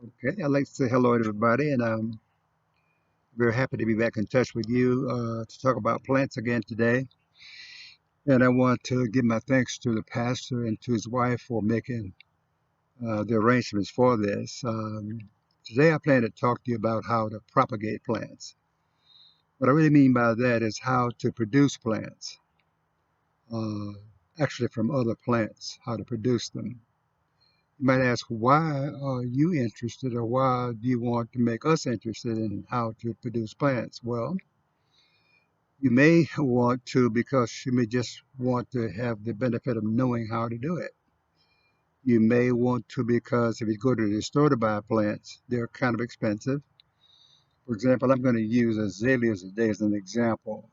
Okay, I'd like to say hello to everybody, and I'm very happy to be back in touch with you to talk about plants again today. And I want to give my thanks to the pastor and to his wife for making the arrangements for this. Today, I plan to talk to you about how to propagate plants. What I really mean by that is how to produce plants, uh, actually from other plants, how to produce them. You might ask, why are you interested, or why do you want to make us interested in how to produce plants? Well, you may want to because you may just want to have the benefit of knowing how to do it. You may want to because if you go to the store to buy plants, they're kind of expensive. For example, I'm going to use azaleas today as an example.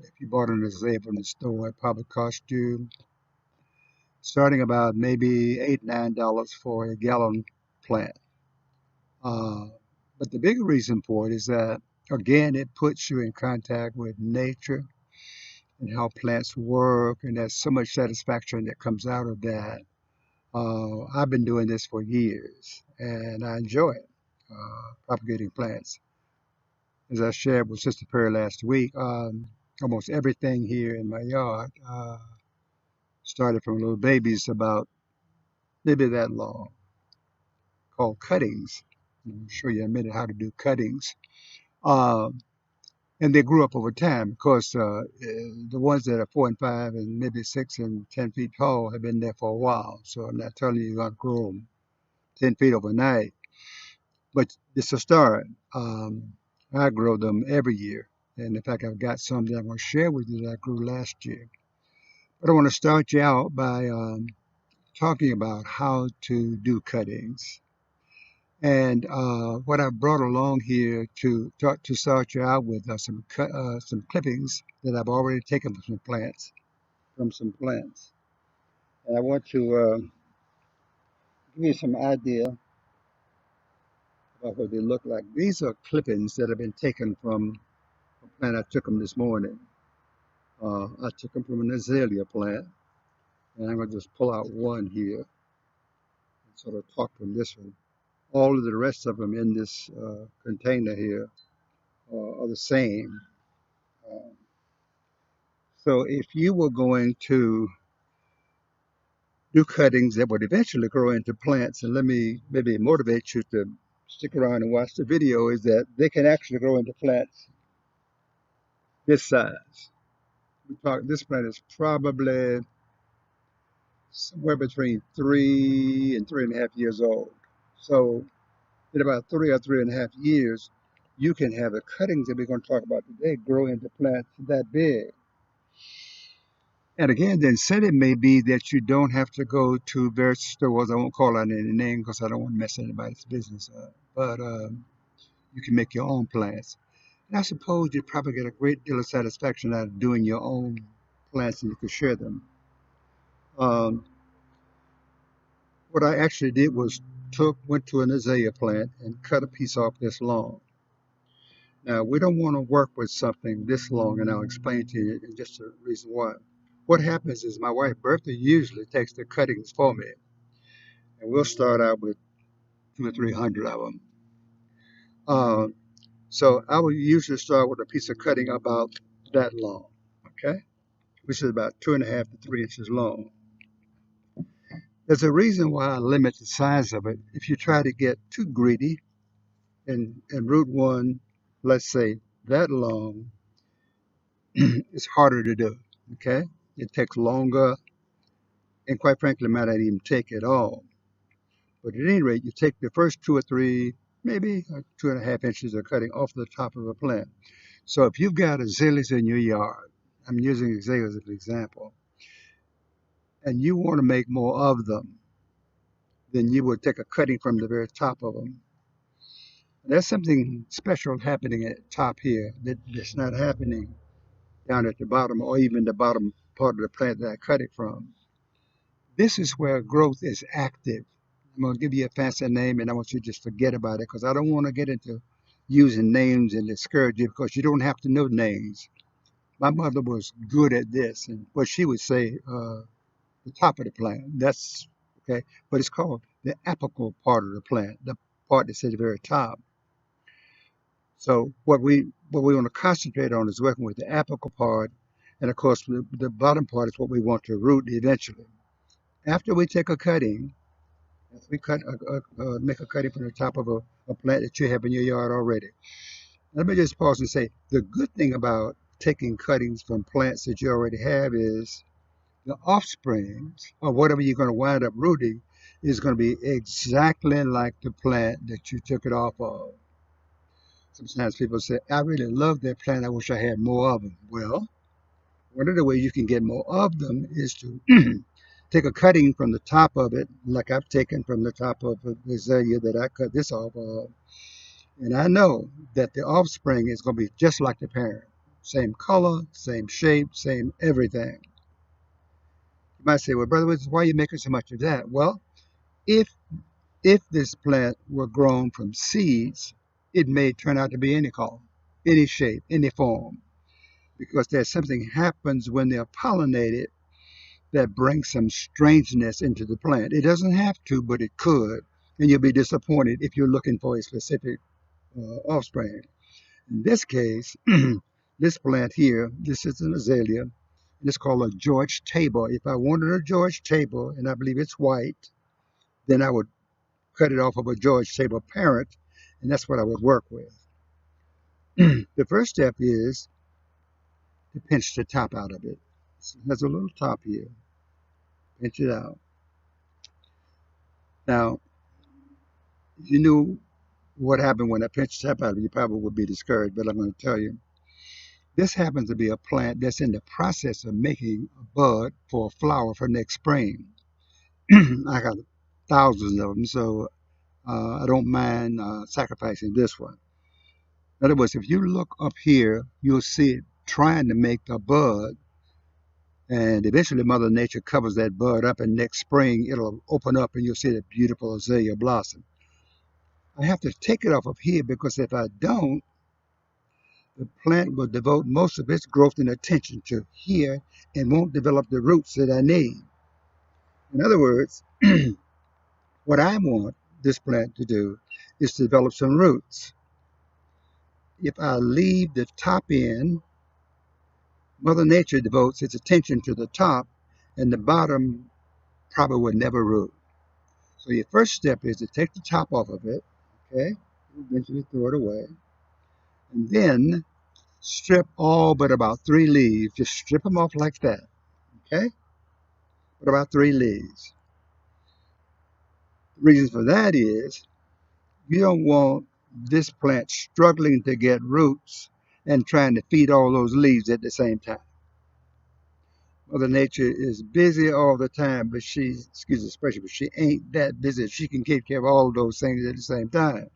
If you bought an azalea from the store, it probably cost you starting about maybe $8, $9 for a gallon plant. Uh, but the bigger reason for it is that, again, it puts you in contact with nature and how plants work, and there's so much satisfaction that comes out of that. I've been doing this for years, and I enjoy it, propagating plants. As I shared with Sister Perry last week, almost everything here in my yard started from little babies about maybe that long, called cuttings. I'll show you in a minute how to do cuttings. Uh, and they grew up over time. Of course, the ones that are 4 and 5 and maybe 6 and 10 feet tall have been there for a while. So I'm not telling you you're going to grow them 10 feet overnight, but it's a start. I grow them every year. And in fact, I've got some that I'm going to share with you that I grew last year. But I want to start you out by talking about how to do cuttings. And what I brought along here to start you out with are some clippings that I've already taken from some plants. And I want to give you some idea about what they look like. These are clippings that have been taken from a plant. I took them this morning. I took them from an azalea plant, and I'm going to just pull out one here and sort of talk from this one. All of the rest of them in this container here are the same. Uh, so if you were going to do cuttings that would eventually grow into plants, and let me maybe motivate you to stick around and watch the video, is that they can actually grow into plants this size. This plant is probably somewhere between 3 and 3.5 years old. So in about 3 or 3.5 years, you can have the cuttings that we're going to talk about today grow into plants that big. And again, the incentive may be that you don't have to go to various stores. I won't call out any name because I don't want to mess anybody's business up. But you can make your own plants. And I suppose you probably get a great deal of satisfaction out of doing your own plants and you can share them. Um, what I actually did was went to an azalea plant and cut a piece off this long. Now, we don't want to work with something this long, and I'll explain to you in just a reason why. What happens is my wife, Bertha, usually takes the cuttings for me, and we'll start out with 200 or 300 of them. So I will usually start with a piece of cutting about that long, okay, which is about 2.5 to 3 inches long. There's a reason why I limit the size of it. If you try to get too greedy and root one, let's say that long, it's harder to do, okay? It takes longer, and quite frankly, might not even take at all. But at any rate, you take the first 2 or 3, maybe 2.5 inches of cutting off the top of a plant. So if you've got azaleas in your yard, I'm using azaleas as an example, and you want to make more of them, then you would take a cutting from the very top of them. And there's something special happening at the top here that's not happening down at the bottom or even the bottom part of the plant that I cut it from. This is where growth is active. I'm going to give you a fancy name and I want you to just forget about it because I don't want to get into using names and discourage you because you don't have to know names. My mother was good at this, and what she would say, the top of the plant, that's okay, but it's called the apical part of the plant. part that's at the very top. So what we want to concentrate on is working with the apical part, and of course the bottom part is what we want to root eventually. After we take a cutting, if we make a cutting from the top of a plant that you have in your yard already. Let me just pause and say the good thing about taking cuttings from plants that you already have is the offsprings, or whatever you're going to wind up rooting, is going to be exactly like the plant that you took it off of. Sometimes people say, I really love that plant. I wish I had more of them. Well, one of the ways you can get more of them is to take a cutting from the top of it, like I've taken from the top of the azalea that I cut this off of. And I know that the offspring is going to be just like the parent. Same color, same shape, same everything. You might say, well, Brother Williams, why are you making so much of that? Well, if this plant were grown from seeds, it may turn out to be any color, any shape, any form, because there's something happens when they're pollinated that brings some strangeness into the plant. It doesn't have to, but it could, and you'll be disappointed if you're looking for a specific offspring. In this case, this plant here, this is an azalea, and it's called a George Tabor. If I wanted a George Tabor, and I believe it's white, then I would cut it off of a George Tabor parent, and that's what I would work with. The first step is to pinch the top out of it. So it has a little top here. Pinch it out. Now, if you knew what happened when I pinched the top out of it, you probably would be discouraged, but I'm going to tell you. This happens to be a plant that's in the process of making a bud for a flower for next spring. I got thousands of them, so I don't mind sacrificing this one. In other words, if you look up here, you'll see it trying to make a bud, and eventually Mother Nature covers that bud up, and next spring it'll open up and you'll see the beautiful azalea blossom. I have to take it off of here because if I don't, the plant will devote most of its growth and attention to here and won't develop the roots that I need. In other words, what I want this plant to do is to develop some roots. If I leave the top in, Mother Nature devotes its attention to the top, and the bottom probably would never root. So your first step is to take the top off of it, okay? Eventually throw it away. And then strip all but about 3 leaves. Just strip them off like that, okay? But about 3 leaves. The reason for that is you don't want this plant struggling to get roots and trying to feed all those leaves at the same time. Mother Nature is busy all the time, but excuse the expression, but she ain't that busy. She can take care of all of those things at the same time.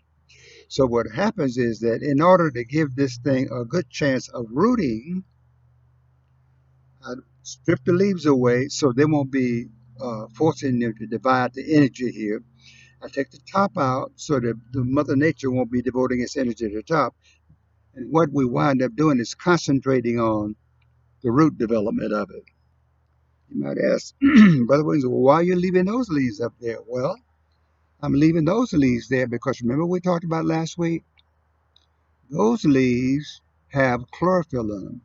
So what happens is that in order to give this thing a good chance of rooting, I strip the leaves away so they won't be forcing them to divide the energy here. I take the top out so that the Mother Nature won't be devoting its energy to the top. And what we wind up doing is concentrating on the root development of it. You might ask, Brother Williams, well, why are you leaving those leaves up there? Well, I'm leaving those leaves there because remember we talked about last week? Those leaves have chlorophyll in them.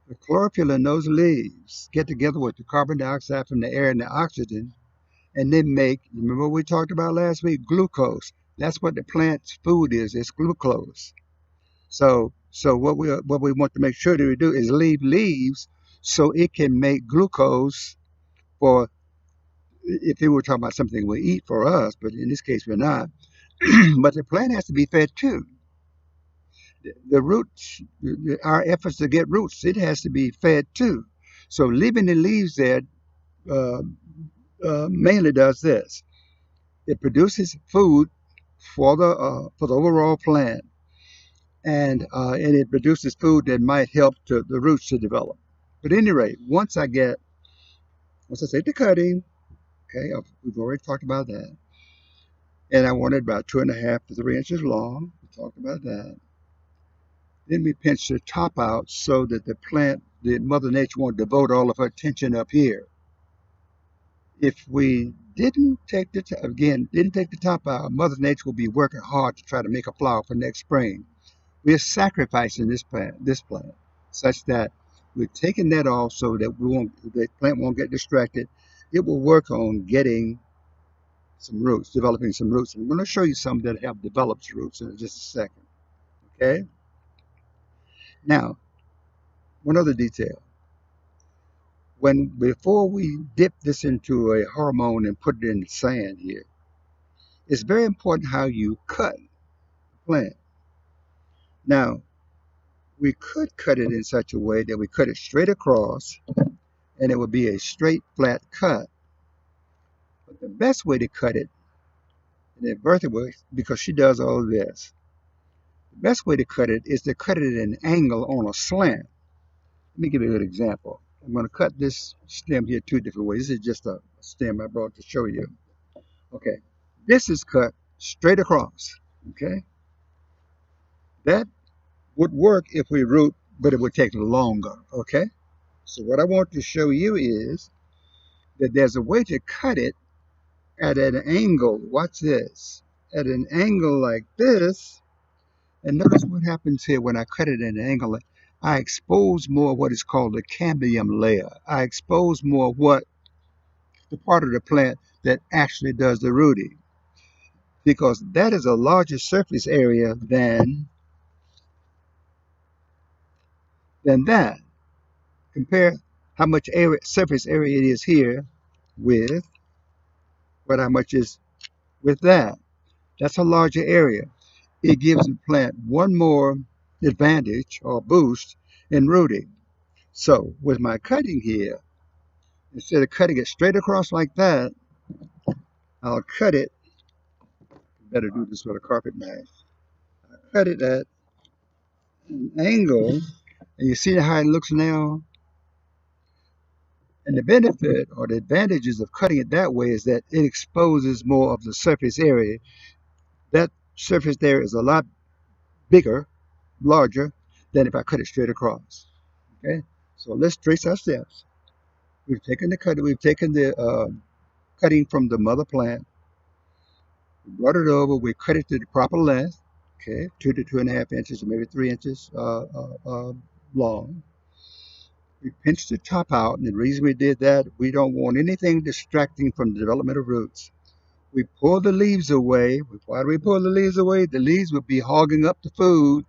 The chlorophyll in those leaves get together with the carbon dioxide from the air and the oxygen, and they make, remember we talked about last week, glucose. That's what the plant's food is, it's glucose. So what we want to make sure that we do is leave leaves so it can make glucose for, if we were talking about something we eat for us, but in this case we're not. But the plant has to be fed too. The roots, our efforts to get roots, it has to be fed too. So leaving the leaves there mainly does this. It produces food for the overall plant, and it produces food that might help the roots to develop. But at any rate, once I take the cutting, okay, we've already talked about that, and I want it about 2.5 to 3 inches long. We talked about that. Then we pinch the top out so that the Mother Nature won't devote all of her attention up here. If we didn't take the didn't take the top out, Mother Nature will be working hard to try to make a flower for next spring. We're sacrificing this plant, such that we're taking that off so that the plant won't get distracted. It will work on getting some roots, developing some roots. I'm going to show you some that have developed roots in just a second. Okay. Now, one other detail. Before we dip this into a hormone and put it in the sand here, it's very important how you cut the plant. Now, we could cut it in such a way that we cut it straight across and it would be a straight, flat cut. But the best way to cut it, and Bertha will, because she does all of this, the best way to cut it is to cut it at an angle on a slant. Let me give you a good example. I'm going to cut this stem here two different ways. This is just a stem I brought to show you. Okay, this is cut straight across. Okay, that would work if we root, but it would take longer. Okay, so what I want to show you is that there's a way to cut it at an angle. Watch this. At an angle like this, and notice what happens here when I cut it at an angle. I expose more of what is called the cambium layer. I expose more of what the part of the plant that actually does the rooting, because that is a larger surface area than that. Compare how much surface area it is here with how much is with that. That's a larger area. It gives the plant one more advantage or boost in rooting. So with my cutting here, instead of cutting it straight across like that, I'll cut it. Better do this with a carpet knife. I cut it at an angle, and you see how it looks now? And the benefit or the advantages of cutting it that way is that it exposes more of the surface area. That surface there is a lot bigger, larger, than if I cut it straight across. Okay, so let's trace our steps. We've taken the cutting from the mother plant, we brought it over, we cut it to the proper length, okay, 2 to 2.5 inches, or maybe 3 inches long. We pinched the top out, and the reason we did that, we don't want anything distracting from the development of roots. We pull the leaves away. Why do we pull the leaves away? The leaves would be hogging up the food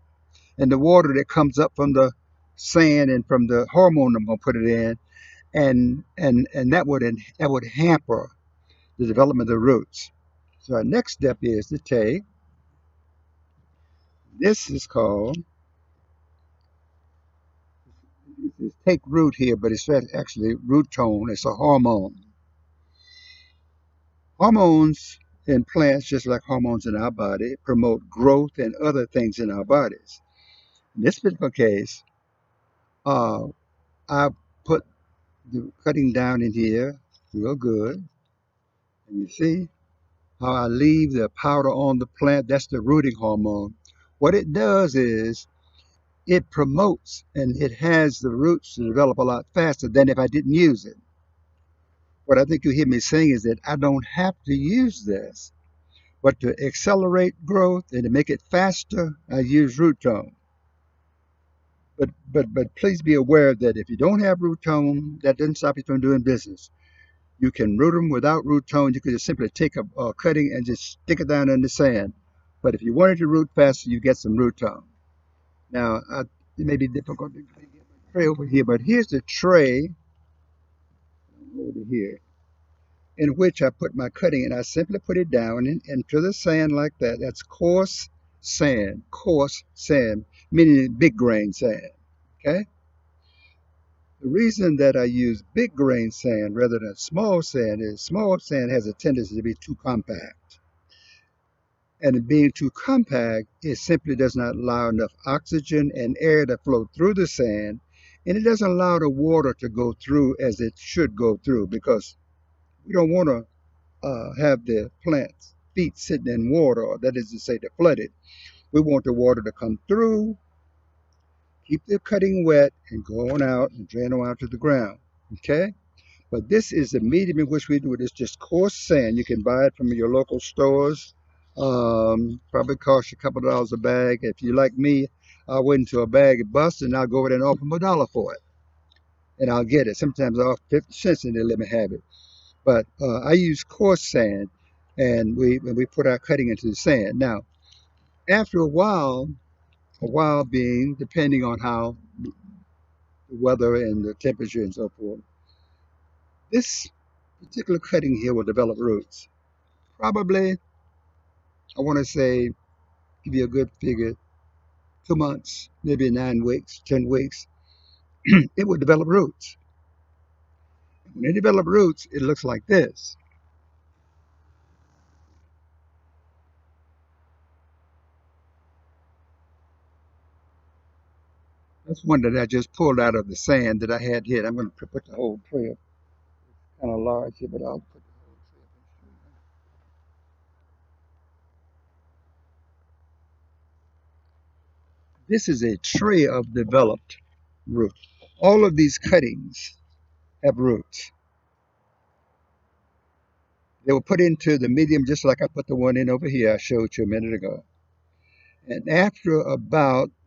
and the water that comes up from the sand and from the hormone I'm going to put it in, and that would hamper the development of the roots. So our next step is to take, this is called, it's take root here, but it's actually root tone. It's a hormone. Hormones in plants, just like hormones in our body, promote growth and other things in our bodies. In this particular case, I put the cutting down in here real good. And you see how I leave the powder on the plant? That's the rooting hormone. What it does is it promotes and it has the roots to develop a lot faster than if I didn't use it. What I think you hear me saying is that I don't have to use this, but to accelerate growth and to make it faster, I use root tone. But please be aware that if you don't have root tone, that doesn't stop you from doing business. You can root them without root tone. You can just simply take a cutting and just stick it down in the sand. But if you wanted to root faster, you get some root tone. Now, it may be difficult to get my tray over here, but here's the tray over here in which I put my cutting, and I simply put it down into the sand like that. That's coarse sand, meaning big grain sand. Okay? The reason that I use big grain sand rather than small sand is small sand has a tendency to be too compact. And being too compact, it simply does not allow enough oxygen and air to flow through the sand, and it doesn't allow the water to go through as it should go through, because we don't want to have the plant's feet sitting in water, or that is to say, to flood it. We want the water to come through, keep the cutting wet, and go on out and drain on out to the ground. Okay? But this is the medium in which we do it. It's just coarse sand. You can buy it from your local stores. Probably cost you a couple of dollars a bag. If you like me, I'll wait until a bag is busted and I'll go over there and offer them $1 for it. And I'll get it. Sometimes I offer 50 cents and they let me have it. But I use coarse sand, and we put our cutting into the sand. Now, after a while being, depending on how the weather and the temperature and so forth, this particular cutting here will develop roots. Probably, I want to say, give you a good figure, 2 months, maybe 9 weeks, 10 weeks, it will develop roots. When they develop roots, it looks like this. That's one that I just pulled out of the sand that I had here. I'm going to put the whole tray up. It's kind of large here, but I'll put the whole tray up. This is a tray of developed roots. All of these cuttings have roots. They were put into the medium just like I put the one in over here I showed you a minute ago. And after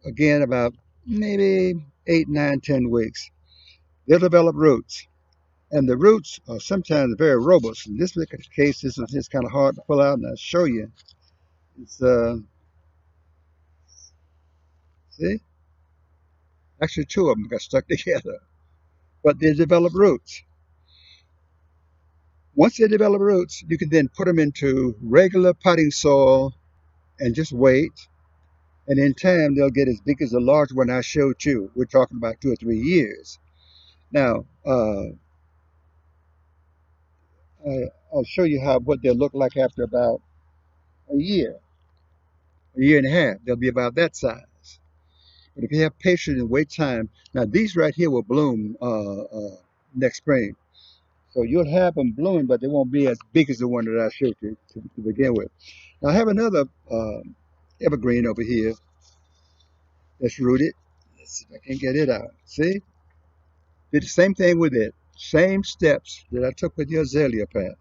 again, about maybe 8, 9, 10 weeks, they'll develop roots. And the roots are sometimes very robust. In this particular case, this is just kind of hard to pull out, and I'll show you. It's, see? Actually, two of them got stuck together. But they develop roots. Once they develop roots, you can then put them into regular potting soil and just wait. And in time, they'll get as big as the large one I showed you. We're talking about 2 or 3 years. Now, I'll show you what they'll look like after about a year and a half. They'll be about that size. But if you have patience and wait time, now these right here will bloom next spring. So you'll have them blooming, but they won't be as big as the one that I showed you to begin with. Now I have another evergreen over here that's rooted. Let's see if I can get it out. See? Did the same thing with it. Same steps that I took with your azalea plant.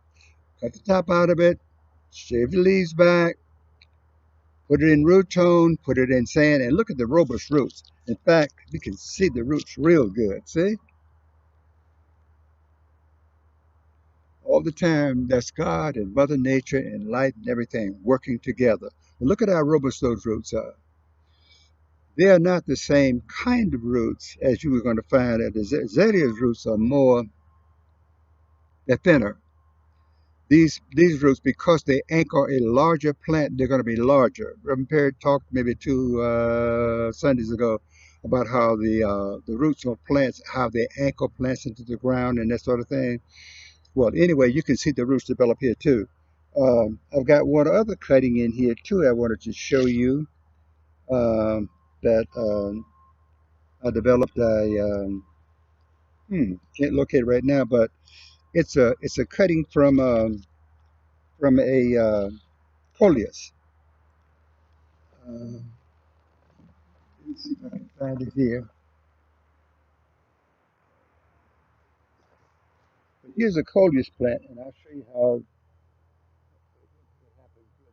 Cut the top out of it, shave the leaves back, put it in root tone, put it in sand, and look at the robust roots. In fact, you can see the roots real good. See? All the time, that's God and Mother Nature and light and everything working together. But look at how robust those roots are. They are not the same kind of roots as you were going to find at the azalea's roots are more, they're thinner. These roots, because they anchor a larger plant, they're going to be larger. Reverend Perry talked maybe 2 Sundays ago about how the roots of plants, how they anchor plants into the ground and that sort of thing. Well, anyway, you can see the roots develop here too. I've got one other cutting in here too I wanted to show you that I developed can't locate it right now, but it's a cutting from a coleus. Let's see if I can find it here. But here's a coleus plant, and I'll show you how what happens here.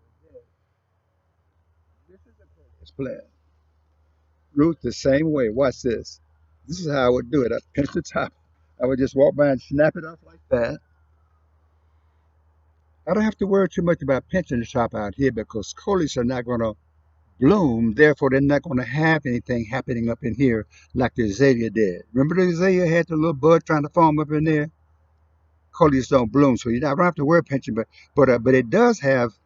This is a coleus plant. Root the same way. Watch this. This is how I would do it. I pinch the top. I would just walk by and snap it off like that. I don't have to worry too much about pinching the top out here because coleus are not going to bloom. Therefore, they're not going to have anything happening up in here like the azalea did. Remember the azalea had the little bud trying to form up in there? Coleus don't bloom, so you don't have to worry pinching. But it does have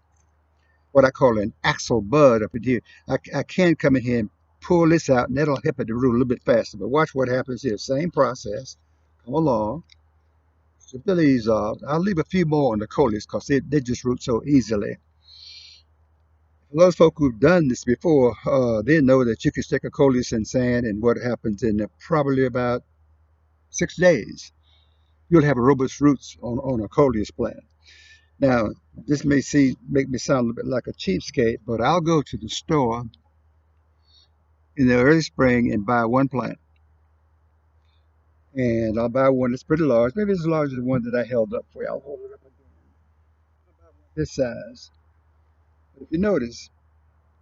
what I call an axil bud up in here. I can come in here and pull this out, and that'll help it to root a little bit faster. But watch what happens here. Same process. Come along. Strip the leaves off. I'll leave a few more on the coleus because they just root so easily. For those folk who've done this before, they know that you can stick a coleus in sand, and what happens in probably about 6 days, you'll have robust roots on a coleus plant. Now, this may make me sound a little bit like a cheapskate, but I'll go to the store in the early spring and buy one plant. And I'll buy one that's pretty large. Maybe it's as large as the one that I held up for you. I'll hold it up again. I'll buy one this size. But if you notice,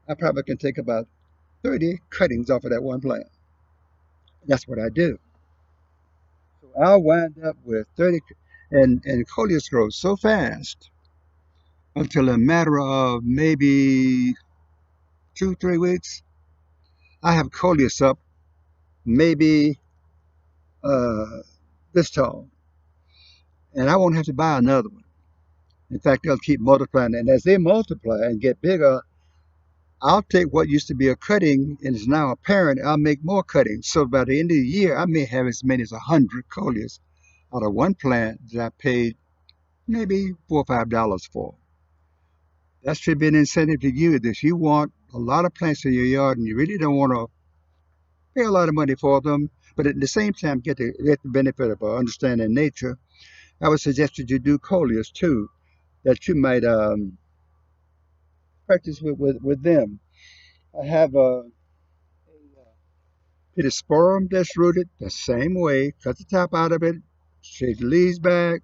I probably can take about 30 cuttings off of that one plant. That's what I do. So I'll wind up with 30, and coleus grows so fast until a matter of maybe 2, 3 weeks, I have coleus up maybe uh, this tall, and I won't have to buy another one. In fact, they'll keep multiplying, and as they multiply and get bigger, I'll take what used to be a cutting and is now a parent. I'll make more cuttings. So by the end of the year, I may have as many as 100 coleus out of one plant that I paid maybe $4 or $5 for. That should be an incentive to you. If you want a lot of plants in your yard and you really don't want to pay a lot of money for them, but at the same time get the benefit of understanding nature, I would suggest that you do coleus too, that you might practice with them. I have a pittosporum that's rooted the same way. Cut the top out of it, shake the leaves back.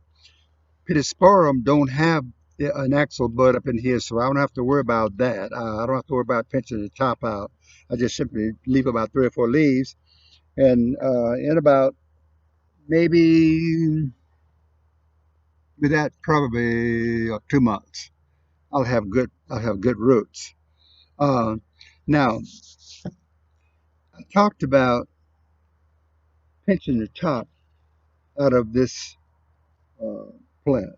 Pittosporum don't have an axil bud up in here, so I don't have to worry about that. I don't have to worry about pinching the top out. I just simply leave about 3 or 4 leaves, and in about maybe with that probably 2 months, I'll have good roots. Uh, Now I talked about pinching the top out of this uh, plant.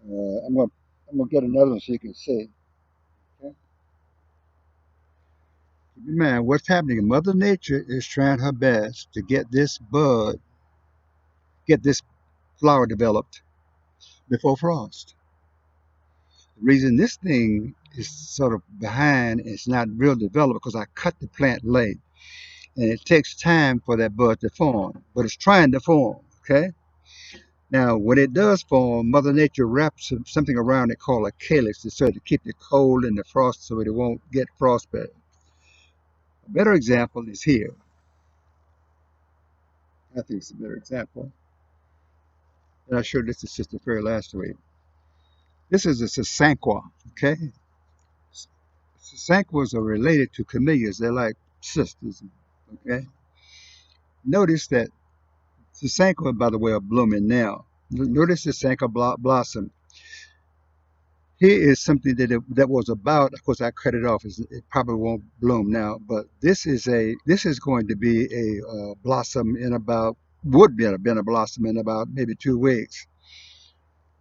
I'm gonna get another one so you can see. Okay? Keep in mind what's happening. Mother Nature is trying her best to get this bud, get this flower developed before frost. The reason this thing is sort of behind, it's not real developed because I cut the plant late, and it takes time for that bud to form, but it's trying to form. Okay. Now, when it does form, Mother Nature wraps something around it called a calyx to keep the cold and the frost so it won't get frostbite. A better example is here. I think it's a better example. And I showed this to Sister Fairy last week. This is a sasanqua, okay? Sasanquas are related to camellias. They're like sisters, okay? Notice that sasanqua, by the way, are blooming now. Notice the sasanqua blossom. Here is something that was about. Of course, I cut it off. It probably won't bloom now, but this is going to be a blossom in about would be have been a blossom in about maybe 2 weeks.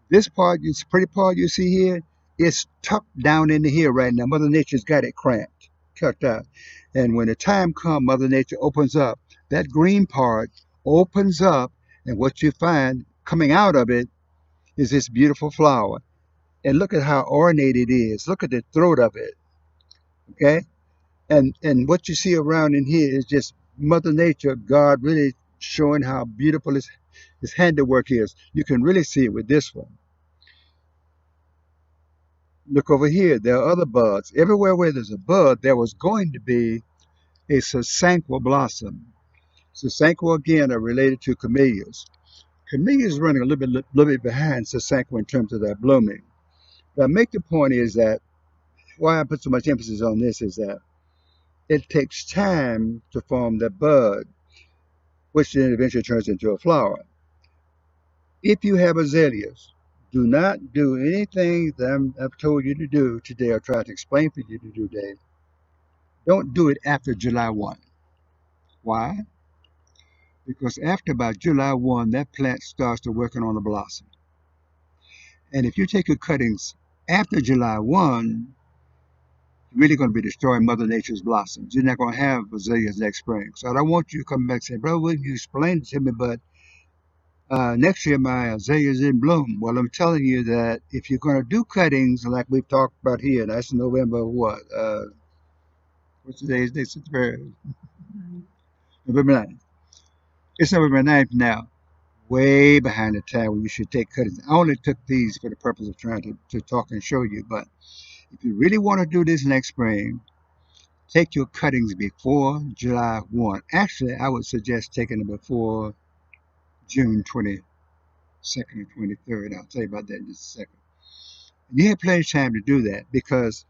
This part, this pretty part you see here, is tucked down into here right now. Mother Nature's got it cramped, tucked out, and when the time comes, Mother Nature opens up that green part, opens up, and what you find coming out of it is this beautiful flower. And look at how ornate it is. Look at the throat of it. Okay? And what you see around in here is just Mother Nature, God really showing how beautiful his handiwork is. You can really see it with this one. Look over here. There are other buds. Everywhere where there's a bud, there was going to be a sasanqua blossom. Sasanqua, again, are related to camellias. Camellias running a little bit behind sasanqua in terms of their blooming. But I make the point is that why I put so much emphasis on this is that it takes time to form the bud, which then eventually turns into a flower. If you have azaleas, do not do anything that I've told you to do today or tried to explain for you to do today. Don't do it after July 1. Why? Because after about July 1, that plant starts to working on a blossom. And if you take your cuttings after July 1, you're really going to be destroying Mother Nature's blossoms. You're not going to have azaleas next spring. So I don't want you to come back and say, Brother, you explained it to me, but next year my azaleas in bloom. Well, I'm telling you that if you're going to do cuttings like we've talked about here, that's November what? What's today's date? November 9th. It's November 9th now. Way behind the time when you should take cuttings. I only took these for the purpose of trying to talk and show you, but if you really want to do this next spring, take your cuttings before July 1. Actually, I would suggest taking them before June 22nd or 23rd. I'll tell you about that in just a second. You have plenty of time to do that because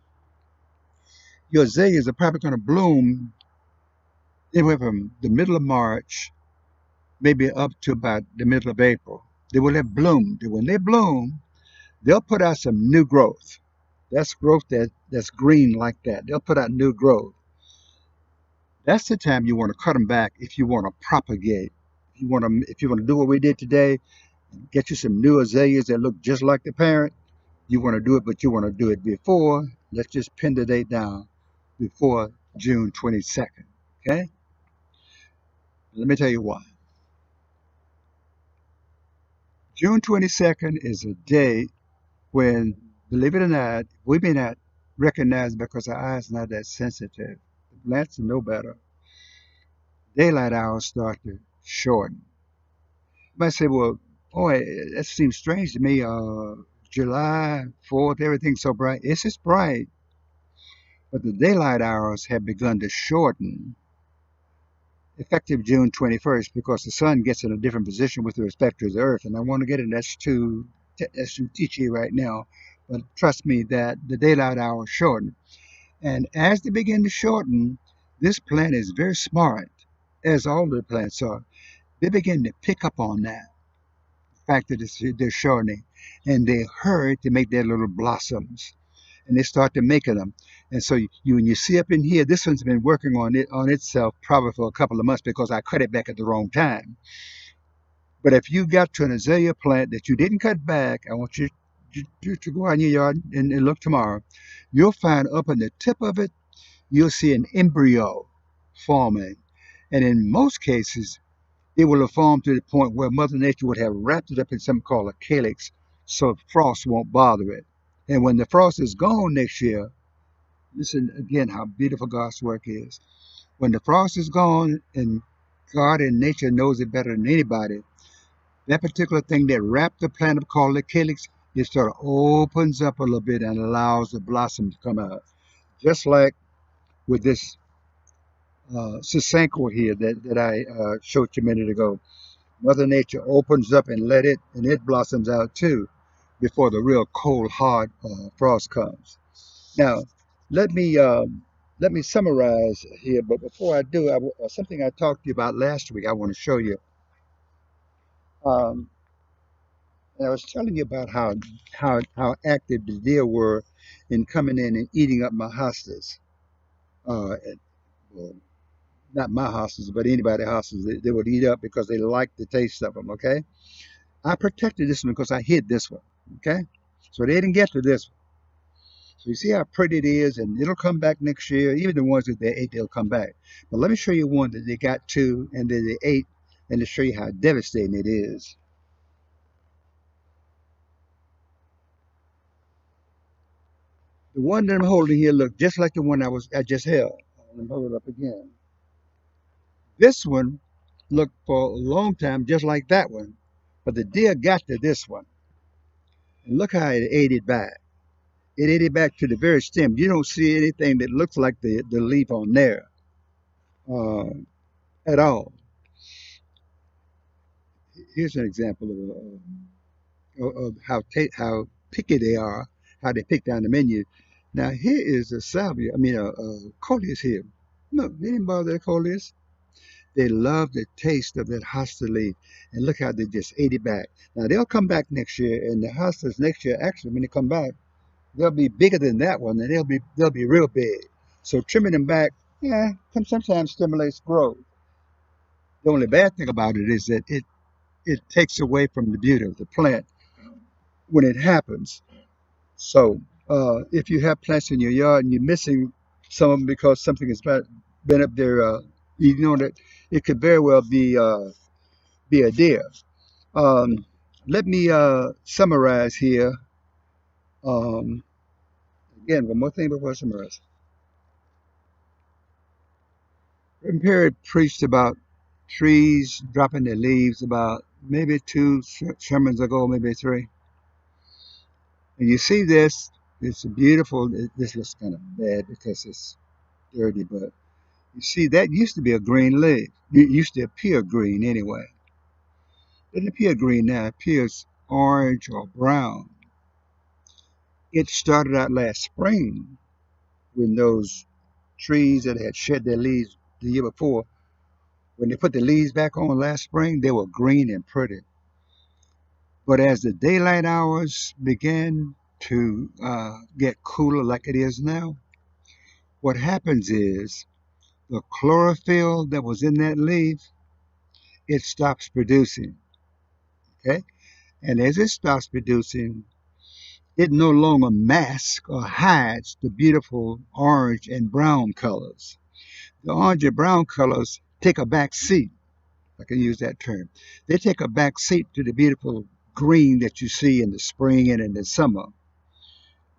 your azaleas are probably going to bloom anywhere from the middle of March, maybe up to about the middle of April. They will have bloomed. When they bloom, they'll put out some new growth. That's growth that's green like that. They'll put out new growth. That's the time you want to cut them back if you want to propagate. If you want to do what we did today, get you some new azaleas that look just like the parent. You want to do it, but you want to do it before. Let's just pin the date down before June 22nd. Okay? Let me tell you why. June 22nd is a day when, believe it or not, we may not recognize because our eyes are not that sensitive. The plants know better. Daylight hours start to shorten. You might say, well, boy, that seems strange to me. July 4th, everything's so bright. It's just bright, but the daylight hours have begun to shorten effective June 21st because the sun gets in a different position with respect to the earth. And I want to get in that's too teachy right now, but trust me that the daylight hours shorten. And as they begin to shorten, this plant is very smart, as all the plants are. They begin to pick up on that fact that they're shortening, and they hurry to make their little blossoms, and they start to make them. And so when you see up in here, this one's been working on itself probably for a couple of months because I cut it back at the wrong time. But if you got to an azalea plant that you didn't cut back, I want you to go out in your yard and look tomorrow. You'll find up on the tip of it, you'll see an embryo forming. And in most cases, it will have formed to the point where Mother Nature would have wrapped it up in something called a calyx so frost won't bother it. And when the frost is gone next year, listen again how beautiful God's work is. When the frost is gone, and God and nature knows it better than anybody, that particular thing that wrapped the plant up called the calyx, it sort of opens up a little bit and allows the blossom to come out. Just like with this Sasanko here that I showed you a minute ago. Mother Nature opens up and it blossoms out too before the real cold, hard frost comes. Now, let me summarize here, but before I do, something I talked to you about last week, I want to show you. And I was telling you about how active the deer were in coming in and eating up my hostas. Well, not my hostas, but anybody's hostas. They would eat up because they liked the taste of them. Okay, I protected this one because I hid this one. Okay, so they didn't get to this one. So you see how pretty it is, and it'll come back next year. Even the ones that they ate, they'll come back. But let me show you one that they got to and that they ate, and to show you how devastating it is. The one that I'm holding here looked just like the one I just held. Let me hold it up again. This one looked for a long time just like that one, but the deer got to this one. And look how it ate it back. It ate it back to the very stem. You don't see anything that looks like the leaf on there uh, at all. Here's an example of how picky they are, how they pick down the menu. Now here is a salvia, coleus here. Look, they didn't bother their coleus. They love the taste of that hosta leaf. And look how they just ate it back. Now they'll come back next year, and the hostas next year, actually, when they come back, they'll be bigger than that one, and they'll be real big. So trimming them back, yeah, sometimes stimulates growth. The only bad thing about it is that it takes away from the beauty of the plant when it happens. So if you have plants in your yard and you're missing some of them because something has been up there, you know that it could very well be a deer. Um, Let me summarize here. Um, Again, one more thing before I summarize. Reverend Perry preached about trees dropping their leaves about maybe two sermons ago, maybe three. And you see this, it's beautiful. This looks kind of bad because sturdy, but you see, that used to be a green leaf. It used to appear green anyway. It doesn't appear green now. It appears orange or brown. It started out last spring when those trees that had shed their leaves the year before, when they put the leaves back on last spring, they were green and pretty. But as the daylight hours began to get cooler like it is now, what happens is the chlorophyll that was in that leaf, it stops producing. Okay? And as it stops producing, it no longer masks or hides the beautiful orange and brown colors. The orange and brown colors take a back seat. I can use that term. They take a back seat to the beautiful green that you see in the spring and in the summer.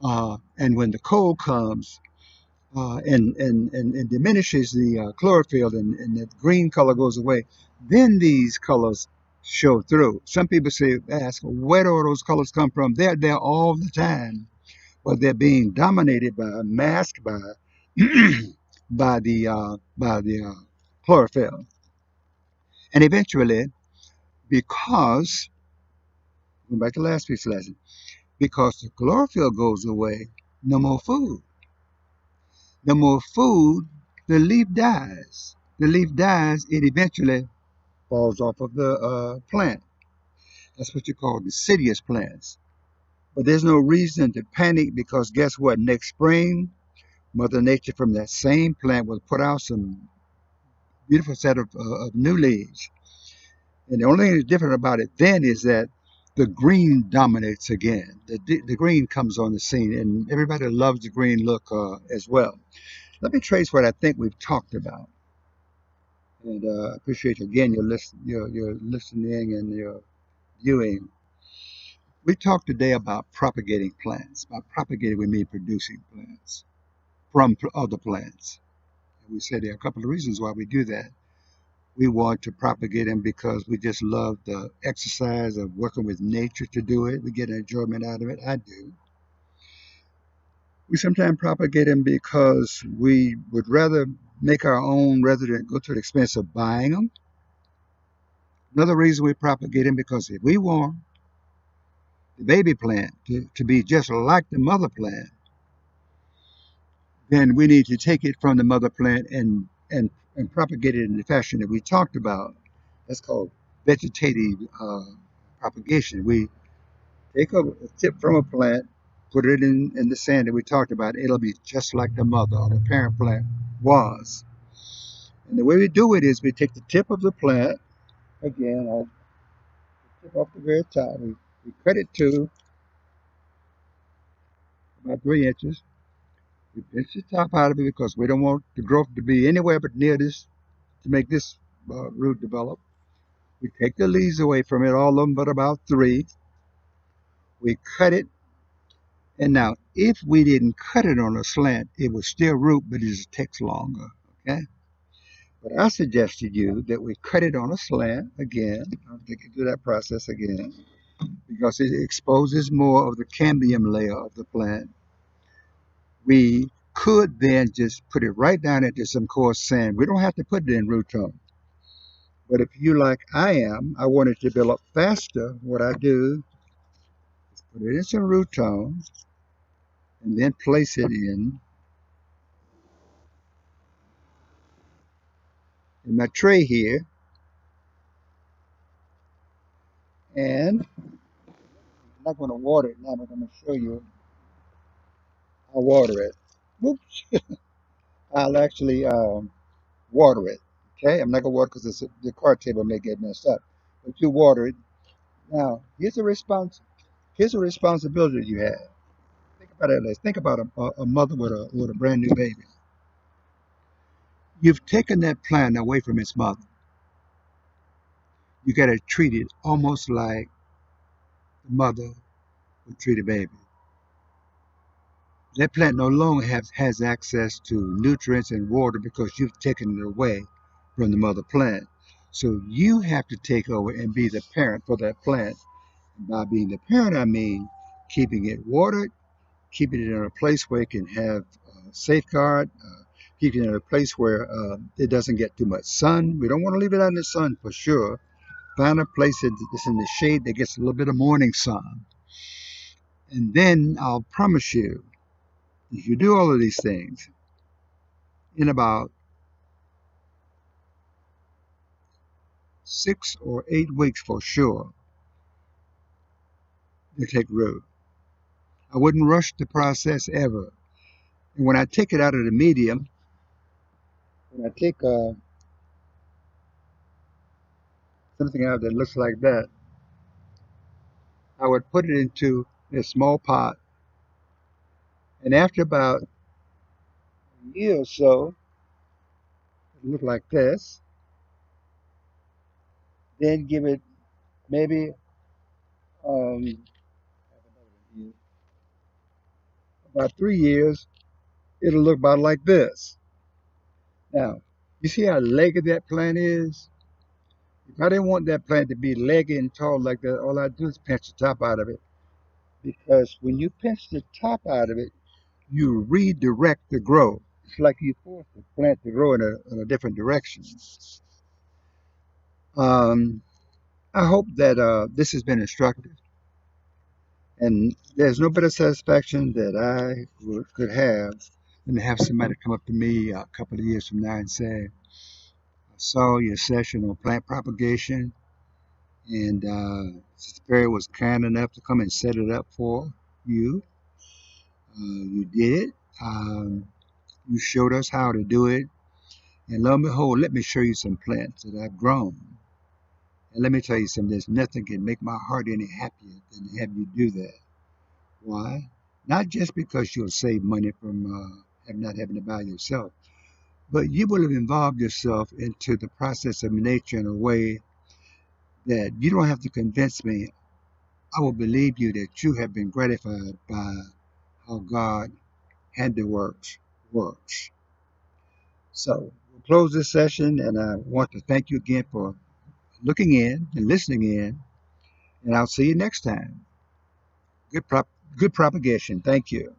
And when the cold comes and diminishes the chlorophyll and the green color goes away, then these colors show through. Some people ask, where do those colors come from? They're there all the time, but they're being dominated by, masked by, by the chlorophyll. And eventually, because, going back to last week's lesson, because the chlorophyll goes away, no more food. No more food, the leaf dies. The leaf dies, it eventually falls off of the plant. That's what you call deciduous plants. But there's no reason to panic because guess what? Next spring, Mother Nature from that same plant will put out some beautiful set of new leaves. And the only thing that's different about it then is that the green dominates again. The green comes on the scene, and everybody loves the green look as well. Let me trace what I think we've talked about. And I appreciate, again, your listening and your viewing. We talked today about propagating plants. By propagating, we mean producing plants from other plants. And we said there are a couple of reasons why we do that. We want to propagate them because we just love the exercise of working with nature to do it. We get enjoyment out of it. I do. We sometimes propagate them because we would rather make our own rather than go to the expense of buying them. Another reason we propagate them because if we want the baby plant to be just like the mother plant, then we need to take it from the mother plant and propagate it in the fashion that we talked about. That's called vegetative propagation. We take a tip from a plant, put it in the sand that we talked about. It'll be just like the mother or the parent plant was. And the way we do it is we take the tip of the plant, again, I'll tip off the very top. We cut it to about 3 inches. We pinch the top out of it because we don't want the growth to be anywhere but near this to make this root develop. We take the leaves away from it, all of them but about 3. We cut it. And now, if we didn't cut it on a slant, it would still root, but it just takes longer, okay? But I suggest to you that we cut it on a slant again. I'll take you through that process again because it exposes more of the cambium layer of the plant. We could then just put it right down into some coarse sand. We don't have to put it in root tone. But if you, like I am, I want it to build up faster, what I do is put it in some root tone and then place it in my tray here. And I'm not going to water it now, but I'm going to show you how I water it. Whoops. I'll actually water it. Okay, I'm not going to water because the card table may get messed up. But you water it. Now, here's a responsibility you have. Think about it. Let's think about a mother with a brand new baby. You've taken that plant away from its mother. You got to treat it almost like the mother would treat a baby. That plant no longer has access to nutrients and water because you've taken it away from the mother plant. So you have to take over and be the parent for that plant. And by being the parent, I mean keeping it watered, keeping it in a place where it can have safeguard, keep it in a place where it doesn't get too much sun. We don't want to leave it out in the sun for sure. Find a place that's in the shade that gets a little bit of morning sun. And then I'll promise you, if you do all of these things, in about 6 or 8 weeks for sure, they take root. I wouldn't rush the process ever. And when I take it out of the medium, when I take something out that looks like that, I would put it into a small pot. And after about a year or so, it look like this. Then give it maybe about 3 years. It'll look about like this. Now, you see how leggy that plant is? If I didn't want that plant to be leggy and tall like that, all I do is pinch the top out of it. Because when you pinch the top out of it, you redirect the growth. It's like you force the plant to grow in a different direction. Um, I hope that this has been instructive. And there's no better satisfaction that could have than to have somebody come up to me a couple of years from now and say, I saw your session on plant propagation, and Sister Perry was kind enough to come and set it up for you. You did it. You showed us how to do it. And lo and behold, let me show you some plants that I've grown. And let me tell you something, there's nothing can make my heart any happier than to have you do that. Why? Not just because you'll save money from not having to buy yourself, but you will have involved yourself into the process of nature in a way that you don't have to convince me. I will believe you that you have been gratified by how God handiworks works. So we'll close this session, and I want to thank you again for looking in and listening in, and I'll see you next time. Good propagation. Thank you.